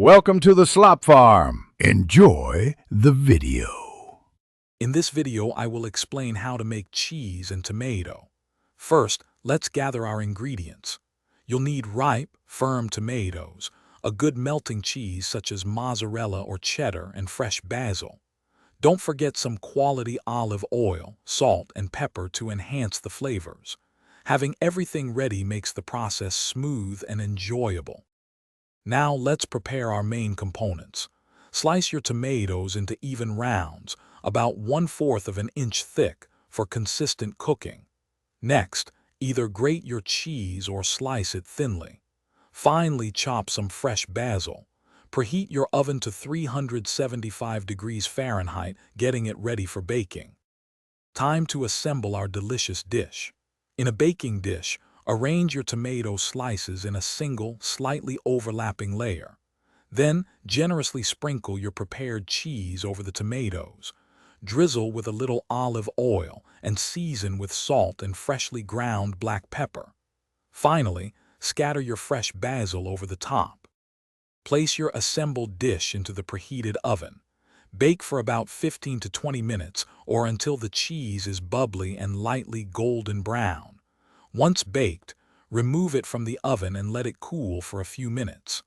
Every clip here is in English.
Welcome to the Slop Farm. Enjoy the video. In this video, I will explain how to make cheese and tomato. First, let's gather our ingredients. You'll need ripe, firm tomatoes, a good melting cheese such as mozzarella or cheddar, and fresh basil. Don't forget some quality olive oil, salt, and pepper to enhance the flavors. Having everything ready makes the process smooth and enjoyable. Now let's prepare our main components. Slice your tomatoes into even rounds, about 1/4 of an inch thick, for consistent cooking. Next, either grate your cheese or slice it thinly. Finely chop some fresh basil. Preheat your oven to 375 degrees Fahrenheit, getting it ready for baking. Time to assemble our delicious dish. In a baking dish, arrange your tomato slices in a single, slightly overlapping layer. Then, generously sprinkle your prepared cheese over the tomatoes. Drizzle with a little olive oil and season with salt and freshly ground black pepper. Finally, scatter your fresh basil over the top. Place your assembled dish into the preheated oven. Bake for about 15 to 20 minutes or until the cheese is bubbly and lightly golden brown. Once baked, remove it from the oven and let it cool for a few minutes.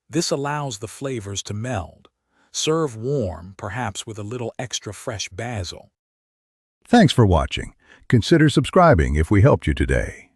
This allows the flavors to meld. Serve warm, perhaps with a little extra fresh basil. Thanks for watching. Consider subscribing if we helped you today.